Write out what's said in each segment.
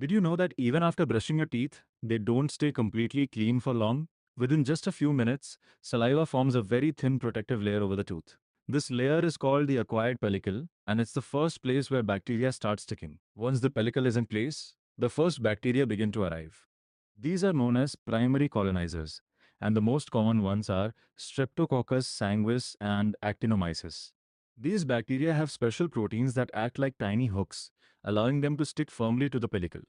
Did you know that even after brushing your teeth, they don't stay completely clean for long? Within just a few minutes, saliva forms a very thin protective layer over the tooth. This layer is called the acquired pellicle, and it's the first place where bacteria start sticking. Once the pellicle is in place, the first bacteria begin to arrive. These are known as primary colonizers, and the most common ones are Streptococcus sanguis and Actinomyces. These bacteria have special proteins that act like tiny hooks, allowing them to stick firmly to the pellicle.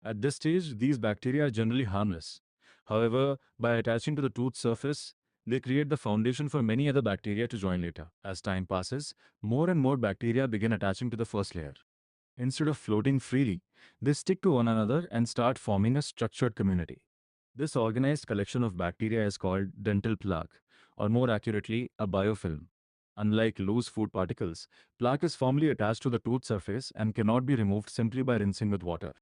At this stage, these bacteria are generally harmless. However, by attaching to the tooth surface, they create the foundation for many other bacteria to join later. As time passes, more and more bacteria begin attaching to the first layer. Instead of floating freely, they stick to one another and start forming a structured community. This organized collection of bacteria is called dental plaque, or more accurately, a biofilm. Unlike loose food particles, plaque is firmly attached to the tooth surface and cannot be removed simply by rinsing with water.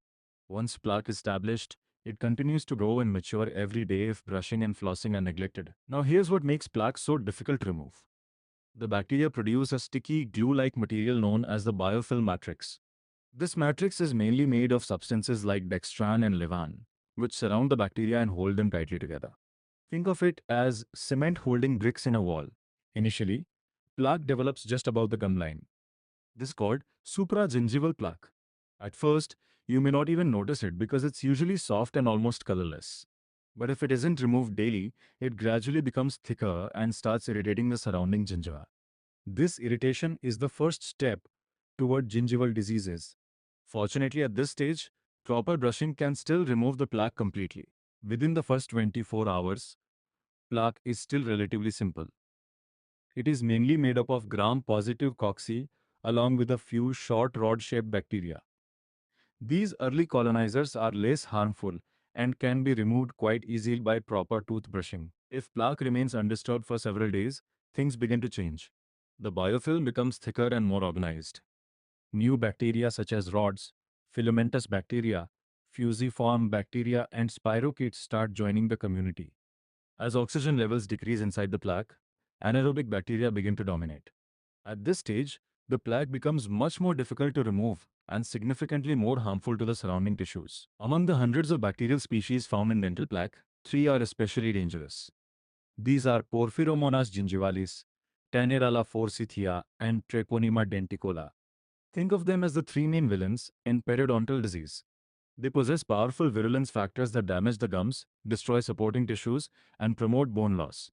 Once plaque is established, it continues to grow and mature every day if brushing and flossing are neglected. Now here's what makes plaque so difficult to remove. The bacteria produce a sticky glue-like material known as the biofilm matrix. This matrix is mainly made of substances like dextran and levain, which surround the bacteria and hold them tightly together. Think of it as cement holding bricks in a wall. Initially, plaque develops just above the gum line. This is called supragingival plaque. At first, you may not even notice it because it's usually soft and almost colorless. But if it isn't removed daily, it gradually becomes thicker and starts irritating the surrounding gingiva. This irritation is the first step toward gingival diseases. Fortunately, at this stage, proper brushing can still remove the plaque completely. Within the first 24 hours, plaque is still relatively simple. It is mainly made up of gram-positive cocci along with a few short rod-shaped bacteria. These early colonizers are less harmful and can be removed quite easily by proper tooth brushing. If plaque remains undisturbed for several days, things begin to change. The biofilm becomes thicker and more organized. New bacteria such as rods, filamentous bacteria, fusiform bacteria, and spirochetes start joining the community. As oxygen levels decrease inside the plaque, anaerobic bacteria begin to dominate. At this stage, the plaque becomes much more difficult to remove and significantly more harmful to the surrounding tissues. Among the hundreds of bacterial species found in dental plaque, three are especially dangerous. These are Porphyromonas gingivalis, Tenerella forsythia, and Treponema denticola. Think of them as the three main villains in periodontal disease. They possess powerful virulence factors that damage the gums, destroy supporting tissues, and promote bone loss.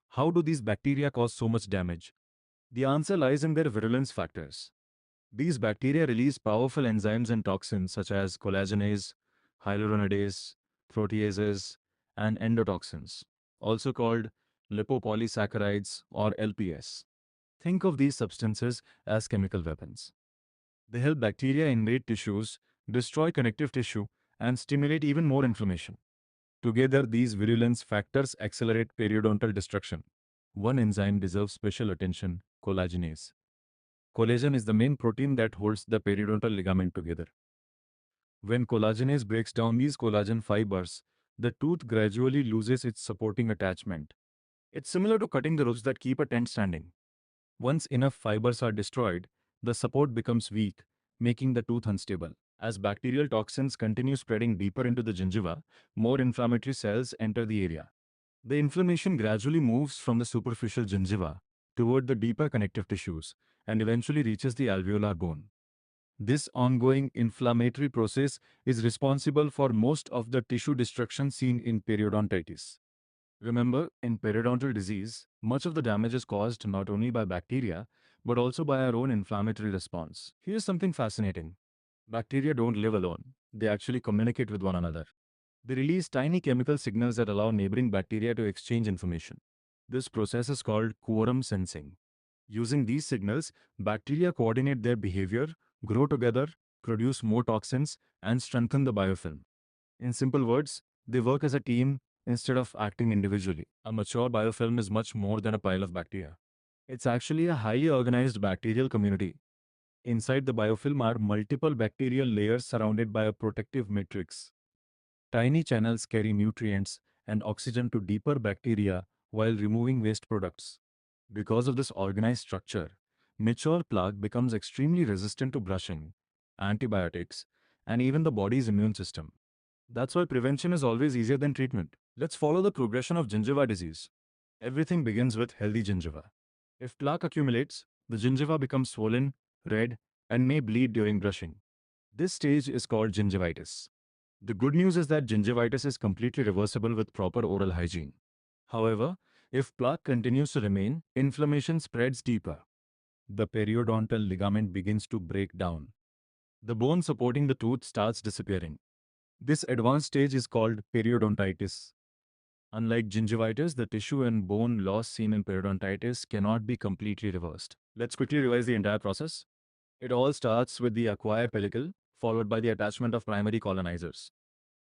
How do these bacteria cause so much damage? The answer lies in their virulence factors. These bacteria release powerful enzymes and toxins such as collagenase, hyaluronidase, proteases, and endotoxins, also called lipopolysaccharides or LPS. Think of these substances as chemical weapons. They help bacteria invade tissues, destroy connective tissue, and stimulate even more inflammation. Together, these virulence factors accelerate periodontal destruction. One enzyme deserves special attention: collagenase. Collagen is the main protein that holds the periodontal ligament together. When collagenase breaks down these collagen fibers, the tooth gradually loses its supporting attachment. It's similar to cutting the ropes that keep a tent standing. Once enough fibers are destroyed, the support becomes weak, making the tooth unstable. As bacterial toxins continue spreading deeper into the gingiva, more inflammatory cells enter the area. The inflammation gradually moves from the superficial gingiva toward the deeper connective tissues and eventually reaches the alveolar bone. This ongoing inflammatory process is responsible for most of the tissue destruction seen in periodontitis. Remember, in periodontal disease, much of the damage is caused not only by bacteria, but also by our own inflammatory response. Here's something fascinating. Bacteria don't live alone. They actually communicate with one another. They release tiny chemical signals that allow neighboring bacteria to exchange information. This process is called quorum sensing. Using these signals, bacteria coordinate their behavior, grow together, produce more toxins, and strengthen the biofilm. In simple words, they work as a team instead of acting individually. A mature biofilm is much more than a pile of bacteria. It's actually a highly organized bacterial community. Inside the biofilm are multiple bacterial layers surrounded by a protective matrix. Tiny channels carry nutrients and oxygen to deeper bacteria while removing waste products. Because of this organized structure, mature plaque becomes extremely resistant to brushing, antibiotics, and even the body's immune system. That's why prevention is always easier than treatment. Let's follow the progression of gingiva disease. Everything begins with healthy gingiva. If plaque accumulates, the gingiva becomes swollen, red, and may bleed during brushing. This stage is called gingivitis. The good news is that gingivitis is completely reversible with proper oral hygiene. However, if plaque continues to remain, inflammation spreads deeper. The periodontal ligament begins to break down. The bone supporting the tooth starts disappearing. This advanced stage is called periodontitis. Unlike gingivitis, the tissue and bone loss seen in periodontitis cannot be completely reversed. Let's quickly revise the entire process. It all starts with the acquired pellicle, followed by the attachment of primary colonizers.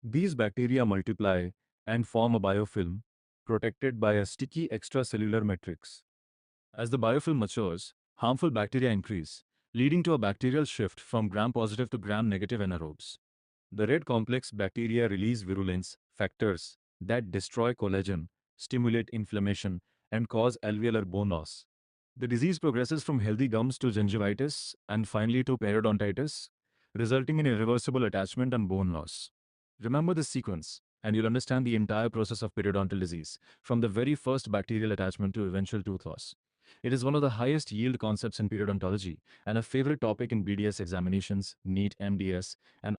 These bacteria multiply and form a biofilm, protected by a sticky extracellular matrix. As the biofilm matures, harmful bacteria increase, leading to a bacterial shift from gram-positive to gram-negative anaerobes. The red complex bacteria release virulence factors that destroy collagen, stimulate inflammation, and cause alveolar bone loss. The disease progresses from healthy gums to gingivitis and finally to periodontitis, resulting in irreversible attachment and bone loss. Remember this sequence, and you'll understand the entire process of periodontal disease, from the very first bacterial attachment to eventual tooth loss. It is one of the highest yield concepts in periodontology and a favorite topic in BDS examinations, NEET, MDS, and